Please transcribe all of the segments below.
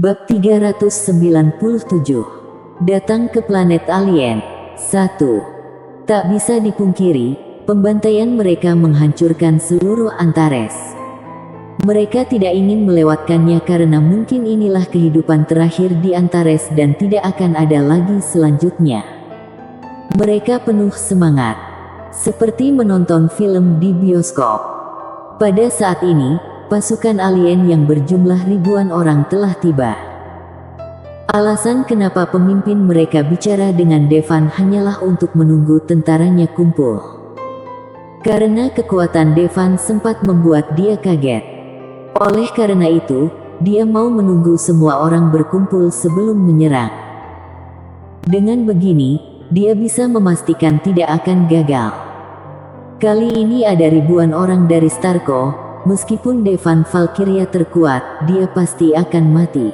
Bab 397. Datang ke planet alien. 1. Tak bisa dipungkiri, pembantaian mereka menghancurkan seluruh Antares. Mereka tidak ingin melewatkannya karena mungkin inilah kehidupan terakhir di Antares dan tidak akan ada lagi selanjutnya. Mereka penuh semangat, seperti menonton film di bioskop. Pada saat ini, pasukan alien yang berjumlah ribuan orang telah tiba. Alasan kenapa pemimpin mereka bicara dengan Devan hanyalah untuk menunggu tentaranya kumpul. Karena kekuatan Devan sempat membuat dia kaget. Oleh karena itu, dia mau menunggu semua orang berkumpul sebelum menyerang. Dengan begini, dia bisa memastikan tidak akan gagal. Kali ini ada ribuan orang dari Starco. Meskipun Devan Valkyria terkuat, dia pasti akan mati.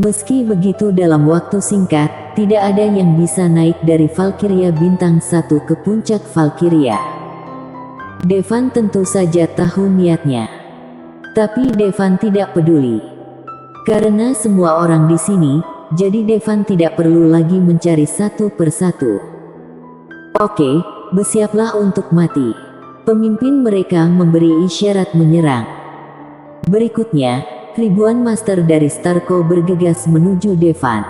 Meski begitu, dalam waktu singkat, tidak ada yang bisa naik dari Valkyria bintang 1 ke puncak Valkyria. Devan tentu saja tahu niatnya. Tapi Devan tidak peduli. Karena semua orang di sini, jadi Devan tidak perlu lagi mencari satu persatu. Oke, bersiaplah untuk mati. Pemimpin mereka memberi isyarat menyerang. Berikutnya, ribuan master dari Starco bergegas menuju Devan.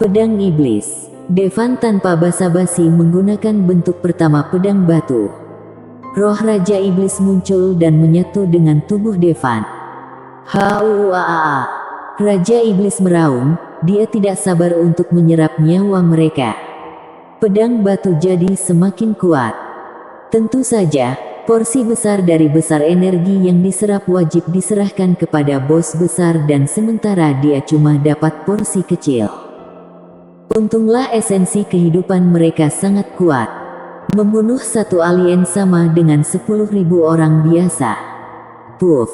Pedang Iblis. Devan tanpa basa-basi menggunakan bentuk pertama pedang batu. Roh Raja Iblis muncul dan menyatu dengan tubuh Devan. Hauaa! Raja Iblis meraung, dia tidak sabar untuk menyerap nyawa mereka. Pedang batu jadi semakin kuat. Tentu saja, porsi besar dari besar energi yang diserap wajib diserahkan kepada bos besar dan sementara dia cuma dapat porsi kecil. Untunglah esensi kehidupan mereka sangat kuat. Membunuh satu alien sama dengan 10.000 orang biasa. Puff.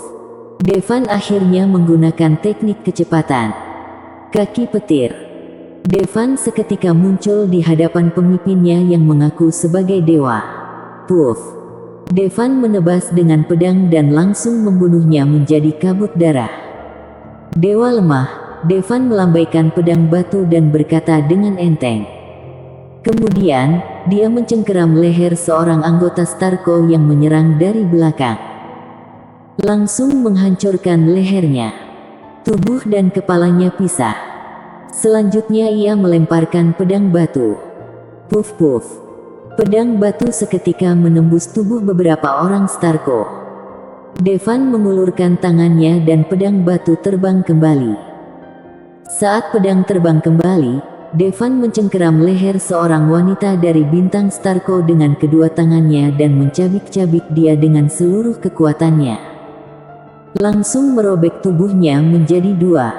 Devan akhirnya menggunakan teknik kecepatan. Kaki petir. Devan seketika muncul di hadapan pemimpinnya yang mengaku sebagai dewa. Puff. Devan menebas dengan pedang dan langsung membunuhnya menjadi kabut darah. Dewa lemah, Devan melambaikan pedang batu dan berkata dengan enteng. Kemudian, dia mencengkeram leher seorang anggota Starco yang menyerang dari belakang. Langsung menghancurkan lehernya. Tubuh dan kepalanya pisah. Selanjutnya ia melemparkan pedang batu. Puff puff. Pedang batu seketika menembus tubuh beberapa orang Starco. Devan mengulurkan tangannya dan pedang batu terbang kembali. Saat pedang terbang kembali, Devan mencengkeram leher seorang wanita dari bintang Starco dengan kedua tangannya dan mencabik-cabik dia dengan seluruh kekuatannya. Langsung merobek tubuhnya menjadi dua.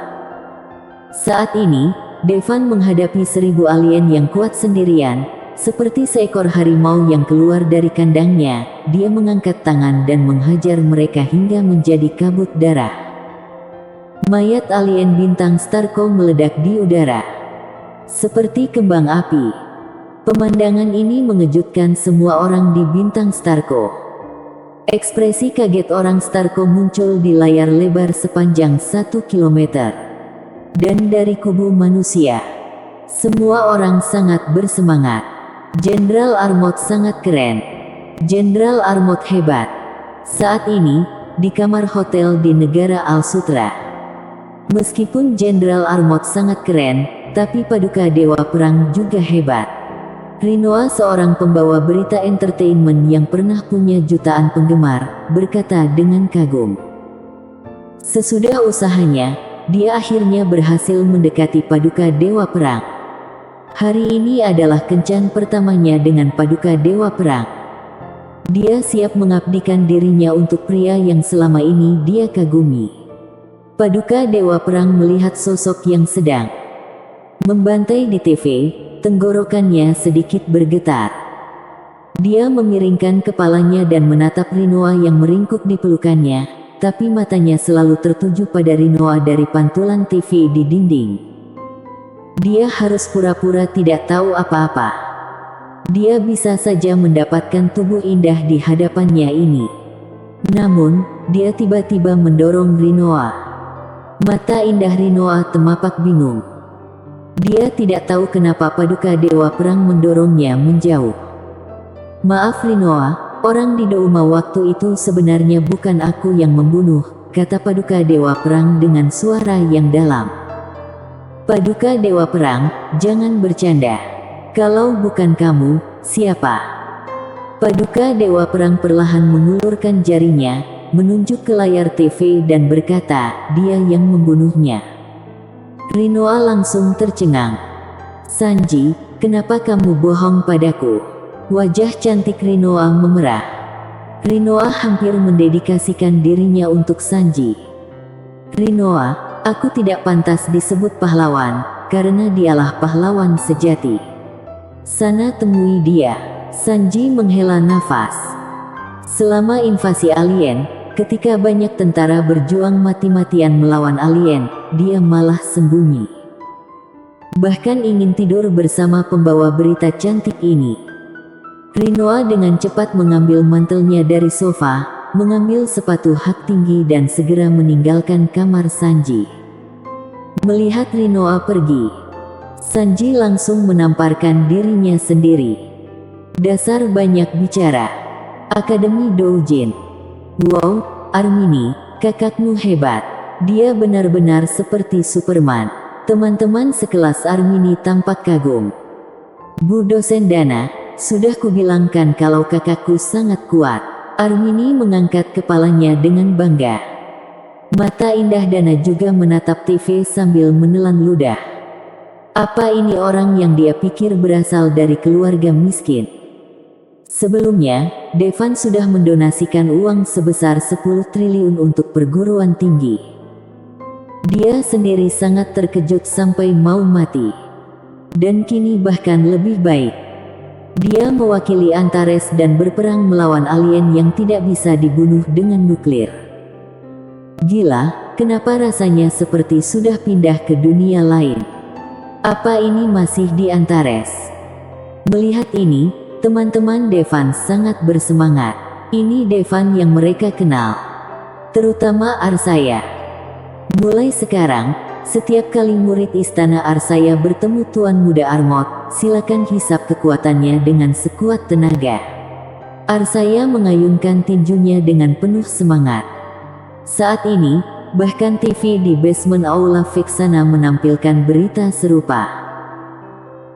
Saat ini, Devan menghadapi 1000 alien yang kuat sendirian. Seperti seekor harimau yang keluar dari kandangnya, dia mengangkat tangan dan menghajar mereka hingga menjadi kabut darah. Mayat alien bintang Starco meledak di udara. Seperti kembang api. Pemandangan ini mengejutkan semua orang di bintang Starco. Ekspresi kaget orang Starco muncul di layar lebar sepanjang 1 kilometer. Dan dari kubu manusia, semua orang sangat bersemangat. Jenderal Armot sangat keren. Jenderal Armot hebat. Saat ini, di kamar hotel di negara Al-Sutra. Meskipun Jenderal Armot sangat keren, tapi Paduka Dewa Perang juga hebat. Rinoa, seorang pembawa berita entertainment yang pernah punya jutaan penggemar, berkata dengan kagum. Sesudah usahanya, dia akhirnya berhasil mendekati Paduka Dewa Perang. Hari ini adalah kencan pertamanya dengan Paduka Dewa Perang. Dia siap mengabdikan dirinya untuk pria yang selama ini dia kagumi. Paduka Dewa Perang melihat sosok yang sedang membantai di TV, tenggorokannya sedikit bergetar. Dia memiringkan kepalanya dan menatap Rinoa yang meringkuk di pelukannya, tapi matanya selalu tertuju pada Rinoa dari pantulan TV di dinding. Dia harus pura-pura tidak tahu apa-apa. Dia bisa saja mendapatkan tubuh indah di hadapannya ini. Namun, dia tiba-tiba mendorong Rinoa. Mata indah Rinoa temapak bingung. Dia tidak tahu kenapa Paduka Dewa Perang mendorongnya menjauh. Maaf Rinoa, orang di Douma waktu itu sebenarnya bukan aku yang membunuh, kata Paduka Dewa Perang dengan suara yang dalam. Paduka Dewa Perang, jangan bercanda. Kalau bukan kamu, siapa? Paduka Dewa Perang perlahan mengulurkan jarinya, menunjuk ke layar TV dan berkata, dia yang membunuhnya. Rinoa langsung tercengang. Sanji, kenapa kamu bohong padaku? Wajah cantik Rinoa memerah. Rinoa hampir mendedikasikan dirinya untuk Sanji. Rinoa, aku tidak pantas disebut pahlawan, karena dialah pahlawan sejati. Sana temui dia. Sanji menghela nafas. Selama invasi alien, ketika banyak tentara berjuang mati-matian melawan alien, dia malah sembunyi. Bahkan ingin tidur bersama pembawa berita cantik ini. Rinoa dengan cepat mengambil mantelnya dari sofa, mengambil sepatu hak tinggi dan segera meninggalkan kamar Sanji. Melihat Rinoa pergi, Sanji langsung menamparkan dirinya sendiri. Dasar banyak bicara. Akademi Doujin. Wow, Armini, kakakmu hebat. Dia benar-benar seperti Superman. Teman-teman sekelas Armini tampak kagum. Bu dosen Dana, sudah kubilangkan kalau kakakku sangat kuat. Armini mengangkat kepalanya dengan bangga. Mata indah Dana juga menatap TV sambil menelan ludah. Apa ini orang yang dia pikir berasal dari keluarga miskin? Sebelumnya, Devan sudah mendonasikan uang sebesar 10 triliun untuk perguruan tinggi. Dia sendiri sangat terkejut sampai mau mati. Dan kini bahkan lebih baik. Dia mewakili Antares dan berperang melawan alien yang tidak bisa dibunuh dengan nuklir. Gila, kenapa rasanya seperti sudah pindah ke dunia lain? Apa ini masih di Antares? Melihat ini, teman-teman Devan sangat bersemangat. Ini Devan yang mereka kenal. Terutama Arsaya. Mulai sekarang, setiap kali murid istana Arsaya bertemu Tuan Muda Armot, silakan hisap kekuatannya dengan sekuat tenaga. Arsaya mengayunkan tinjunya dengan penuh semangat. Saat ini, bahkan TV di basement Aula Vexana menampilkan berita serupa.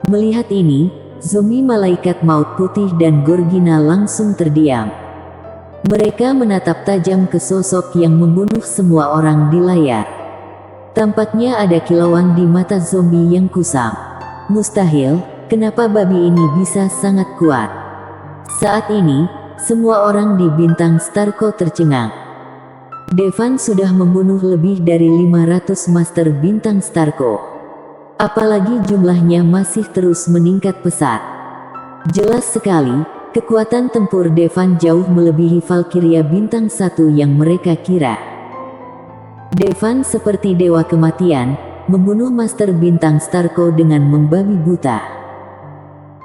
Melihat ini, zombie malaikat maut putih dan Gorgina langsung terdiam. Mereka menatap tajam ke sosok yang membunuh semua orang di layar. Tampaknya ada kilauan di mata zombie yang kusam. Mustahil, kenapa babi ini bisa sangat kuat? Saat ini, semua orang di Bintang Starco tercengang. Devan sudah membunuh lebih dari 500 Master Bintang Starco. Apalagi jumlahnya masih terus meningkat pesat. Jelas sekali, kekuatan tempur Devan jauh melebihi Valkyria Bintang 1 yang mereka kira. Devan seperti dewa kematian, membunuh Master Bintang Starco dengan membabi buta.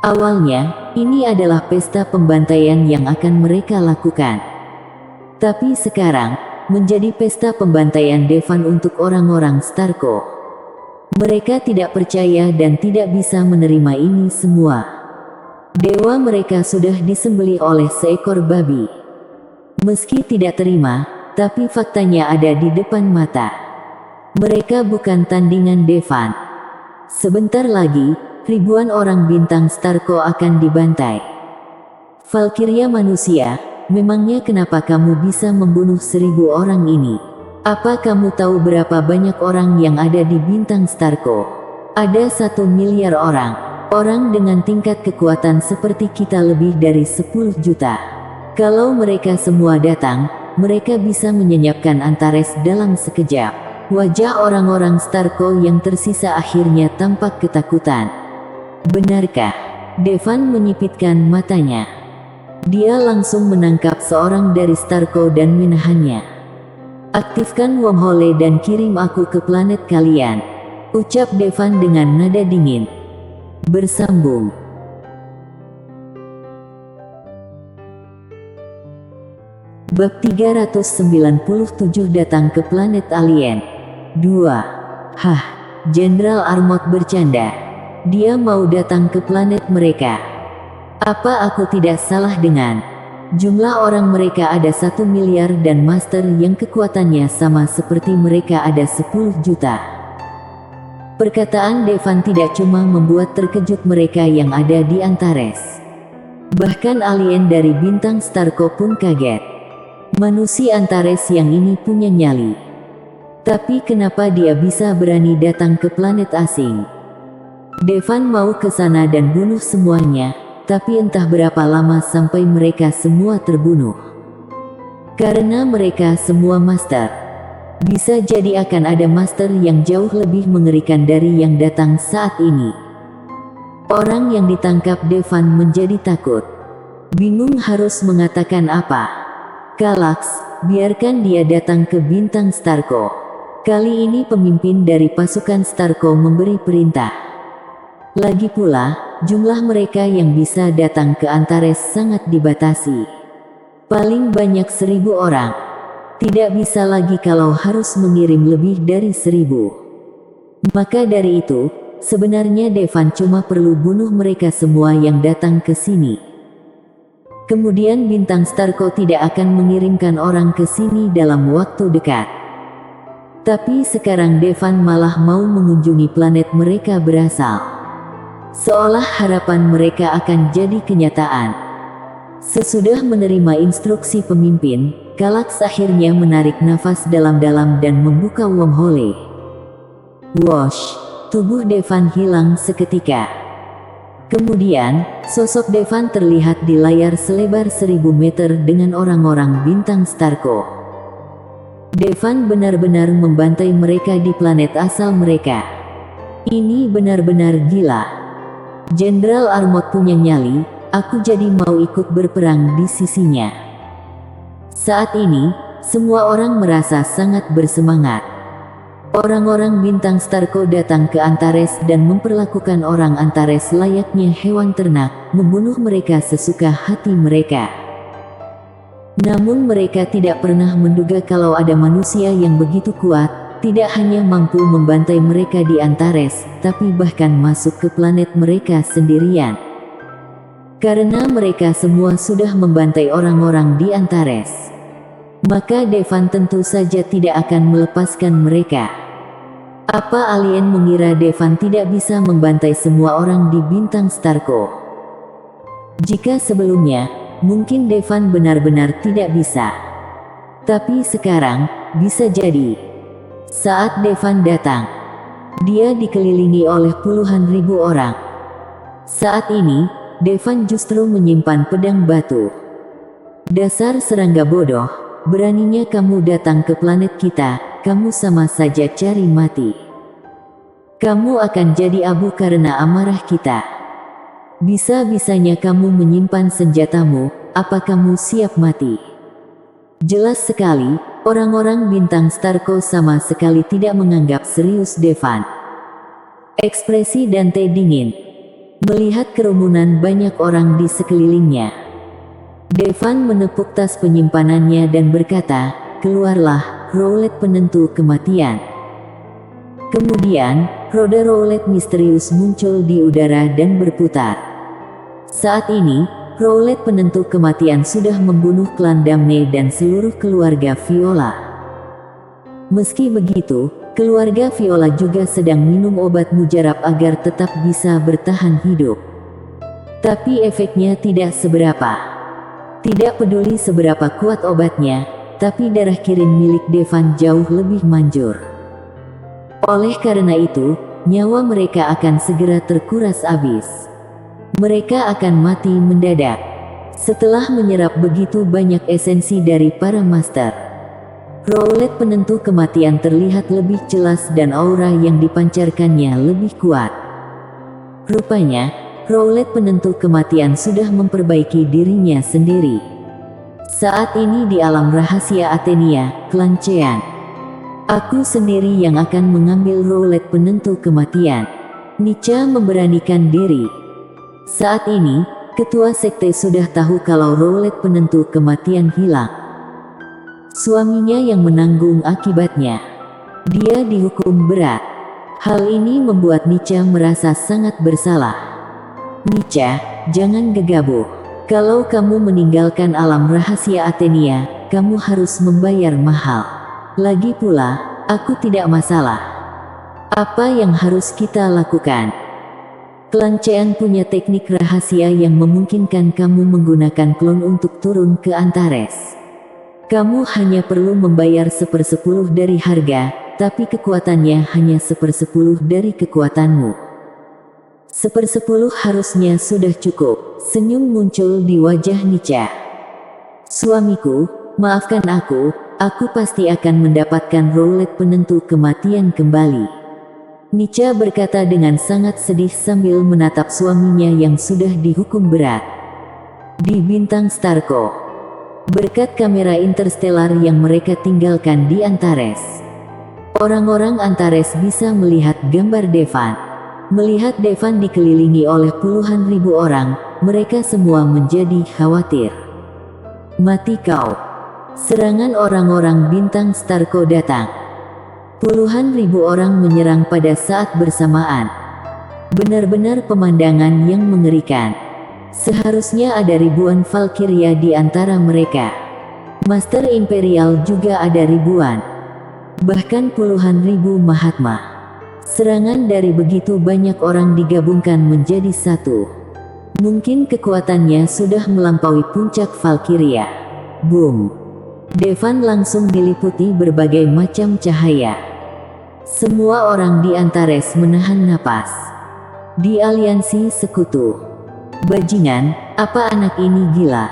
Awalnya, ini adalah pesta pembantaian yang akan mereka lakukan. Tapi sekarang, menjadi pesta pembantaian Devan untuk orang-orang Starco. Mereka tidak percaya dan tidak bisa menerima ini semua. Dewa mereka sudah disembelih oleh seekor babi. Meski tidak terima, tapi faktanya ada di depan mata. Mereka bukan tandingan Devan. Sebentar lagi, ribuan orang Bintang Starco akan dibantai. Valkyria manusia, memangnya kenapa kamu bisa membunuh 1000 orang ini? Apa kamu tahu berapa banyak orang yang ada di Bintang Starco? Ada 1 miliar orang. Orang dengan tingkat kekuatan seperti kita lebih dari 10 juta. Kalau mereka semua datang, mereka bisa menyenyapkan Antares dalam sekejap. Wajah orang-orang Starco yang tersisa akhirnya tampak ketakutan. Benarkah? Devan menyipitkan matanya. Dia langsung menangkap seorang dari Starco dan menahannya. Aktifkan wormhole dan kirim aku ke planet kalian, ucap Devan dengan nada dingin. Bersambung. Bab 397 datang ke planet alien. 2. Hah, Jenderal Armot bercanda. Dia mau datang ke planet mereka. Apa aku tidak salah dengan jumlah orang mereka ada 1 miliar dan master yang kekuatannya sama seperti mereka ada 10 juta. Perkataan Devan tidak cuma membuat terkejut mereka yang ada di Antares. Bahkan alien dari bintang Starko pun kaget. Manusia Antares yang ini punya nyali. Tapi kenapa dia bisa berani datang ke planet asing? Devan mau ke sana dan bunuh semuanya, tapi entah berapa lama sampai mereka semua terbunuh. Karena mereka semua master. Bisa jadi akan ada master yang jauh lebih mengerikan dari yang datang saat ini. Orang yang ditangkap Devan menjadi takut. Bingung harus mengatakan apa. Kallax, biarkan dia datang ke bintang Starko. Kali ini pemimpin dari pasukan Starko memberi perintah. Lagi pula, jumlah mereka yang bisa datang ke Antares sangat dibatasi. Paling banyak 1.000 orang. Tidak bisa lagi kalau harus mengirim lebih dari 1.000. Maka dari itu, sebenarnya Devan cuma perlu bunuh mereka semua yang datang ke sini. Kemudian bintang Starko tidak akan mengirimkan orang ke sini dalam waktu dekat. Tapi sekarang Devan malah mau mengunjungi planet mereka berasal. Seolah harapan mereka akan jadi kenyataan. Sesudah menerima instruksi pemimpin, Kallax akhirnya menarik nafas dalam-dalam dan membuka wormhole. Whoosh, tubuh Devan hilang seketika. Kemudian, sosok Devan terlihat di layar selebar 1.000 meter dengan orang-orang bintang Starko. Devan benar-benar membantai mereka di planet asal mereka. Ini benar-benar gila. Jenderal Armot punya nyali, aku jadi mau ikut berperang di sisinya. Saat ini, semua orang merasa sangat bersemangat. Orang-orang bintang Starko datang ke Antares dan memperlakukan orang Antares layaknya hewan ternak, membunuh mereka sesuka hati mereka. Namun mereka tidak pernah menduga kalau ada manusia yang begitu kuat, tidak hanya mampu membantai mereka di Antares, tapi bahkan masuk ke planet mereka sendirian. Karena mereka semua sudah membantai orang-orang di Antares, maka Devan tentu saja tidak akan melepaskan mereka. Apa alien mengira Devan tidak bisa membantai semua orang di bintang Starko? Jika sebelumnya, mungkin Devan benar-benar tidak bisa. Tapi sekarang, bisa jadi. Saat Devan datang, dia dikelilingi oleh puluhan ribu orang. Saat ini, Devan justru menyimpan pedang batu. Dasar serangga bodoh, beraninya kamu datang ke planet kita, kamu sama saja cari mati. Kamu akan jadi abu karena amarah kita. Bisa-bisanya kamu menyimpan senjatamu, apa kamu siap mati? Jelas sekali, orang-orang bintang Starko sama sekali tidak menganggap serius Devan. Ekspresi Dante dingin. Melihat kerumunan banyak orang di sekelilingnya. Devan menepuk tas penyimpanannya dan berkata, keluarlah, roulet penentu kematian. Kemudian, roda roulet misterius muncul di udara dan berputar. Saat ini, roulet penentu kematian sudah membunuh klan Damne dan seluruh keluarga Viola. Meski begitu, keluarga Viola juga sedang minum obat mujarab agar tetap bisa bertahan hidup. Tapi efeknya tidak seberapa. Tidak peduli seberapa kuat obatnya, tapi darah kirin milik Devan jauh lebih manjur. Oleh karena itu, nyawa mereka akan segera terkuras habis. Mereka akan mati mendadak. Setelah menyerap begitu banyak esensi dari para master, roulet penentu kematian terlihat lebih jelas dan aura yang dipancarkannya lebih kuat. Rupanya, roulet penentu kematian sudah memperbaiki dirinya sendiri. Saat ini di alam rahasia Athenia, klan Chean, aku sendiri yang akan mengambil roulet penentu kematian. Nica memberanikan diri. Saat ini, ketua sekte sudah tahu kalau roulet penentu kematian hilang. Suaminya yang menanggung akibatnya. Dia dihukum berat. Hal ini membuat Nietzsche merasa sangat bersalah. Nietzsche, jangan gegabah. Kalau kamu meninggalkan alam rahasia Athenia, kamu harus membayar mahal. Lagi pula, aku tidak masalah. Apa yang harus kita lakukan? Kelancean punya teknik rahasia yang memungkinkan kamu menggunakan klon untuk turun ke Antares. Kamu hanya perlu membayar 1/10 dari harga, tapi kekuatannya hanya 1/10 dari kekuatanmu. 1/10 harusnya sudah cukup. Senyum muncul di wajah Nietzsche. Suamiku, maafkan aku pasti akan mendapatkan roulette penentu kematian kembali. Nietzsche berkata dengan sangat sedih sambil menatap suaminya yang sudah dihukum berat. Di bintang Starco, berkat kamera interstellar yang mereka tinggalkan di Antares, orang-orang Antares bisa melihat gambar Devan. Melihat Devan dikelilingi oleh puluhan ribu orang, mereka semua menjadi khawatir. Mati kau! Serangan orang-orang bintang Starco datang. Puluhan ribu orang menyerang pada saat bersamaan. Benar-benar pemandangan yang mengerikan. Seharusnya ada ribuan Valkyria di antara mereka. Master Imperial juga ada ribuan. Bahkan puluhan ribu Mahatma. Serangan dari begitu banyak orang digabungkan menjadi satu. Mungkin kekuatannya sudah melampaui puncak Valkyria. Boom! Devan langsung diliputi berbagai macam cahaya. Semua orang di Antares menahan napas. Di aliansi sekutu. Bajingan, apa anak ini gila?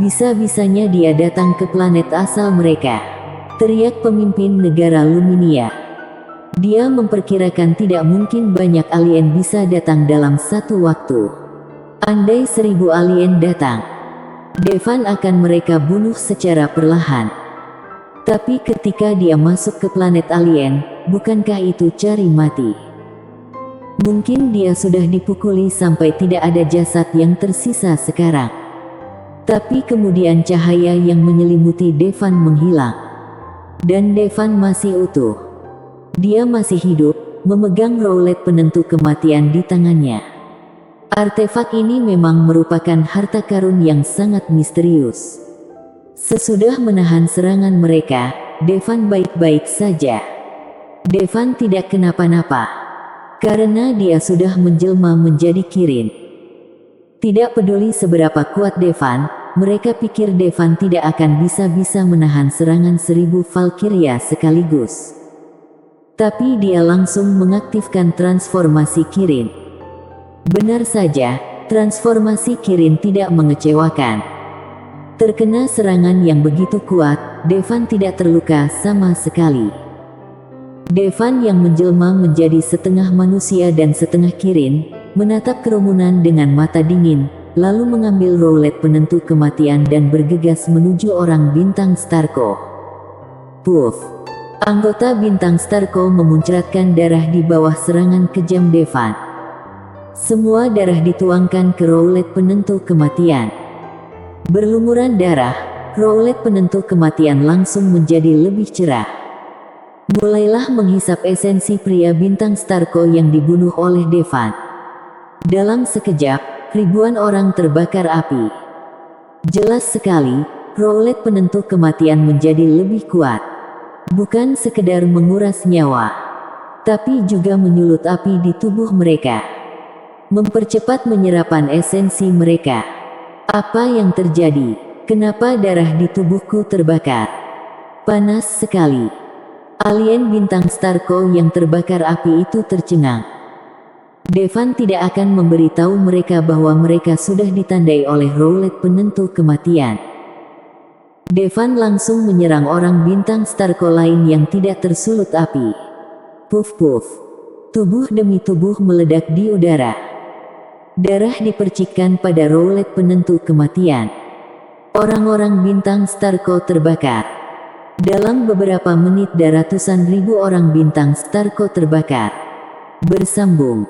Bisa-bisanya dia datang ke planet asal mereka. Teriak pemimpin negara Luminia. Dia memperkirakan tidak mungkin banyak alien bisa datang dalam satu waktu. Andai 1000 alien datang, Devan akan mereka bunuh secara perlahan. Tapi ketika dia masuk ke planet alien, bukankah itu cari mati? Mungkin dia sudah dipukuli sampai tidak ada jasad yang tersisa sekarang. Tapi kemudian cahaya yang menyelimuti Devan menghilang. Dan Devan masih utuh. Dia masih hidup, memegang roulette penentu kematian di tangannya. Artefak ini memang merupakan harta karun yang sangat misterius. Sesudah menahan serangan mereka, Devan baik-baik saja. Devan tidak kenapa-napa. Karena dia sudah menjelma menjadi Kirin. Tidak peduli seberapa kuat Devan, mereka pikir Devan tidak akan bisa menahan serangan 1000 Valkyria sekaligus. Tapi dia langsung mengaktifkan transformasi Kirin. Benar saja, transformasi Kirin tidak mengecewakan. Terkena serangan yang begitu kuat, Devan tidak terluka sama sekali. Devan yang menjelma menjadi setengah manusia dan setengah Kirin, menatap kerumunan dengan mata dingin, lalu mengambil roulette penentu kematian dan bergegas menuju orang bintang Starco. Puff! Anggota bintang Starco memuncratkan darah di bawah serangan kejam Devan. Semua darah dituangkan ke roulette penentu kematian. Berlumuran darah, roulette penentu kematian langsung menjadi lebih cerah. Mulailah menghisap esensi pria bintang Starco yang dibunuh oleh Devan. Dalam sekejap, ribuan orang terbakar api. Jelas sekali, roulette penentu kematian menjadi lebih kuat. Bukan sekedar menguras nyawa, tapi juga menyulut api di tubuh mereka. Mempercepat menyerapan esensi mereka. Apa yang terjadi? Kenapa darah di tubuhku terbakar? Panas sekali. Alien bintang Starco yang terbakar api itu tercengang. Devan tidak akan memberitahu mereka bahwa mereka sudah ditandai oleh roulette penentu kematian. Devan langsung menyerang orang bintang Starco lain yang tidak tersulut api. Puff-puff. Tubuh demi tubuh meledak di udara. Darah dipercikkan pada roulette penentu kematian. Orang-orang bintang Starco terbakar. Dalam beberapa menit ratusan ribu orang bintang Starco terbakar. Bersambung.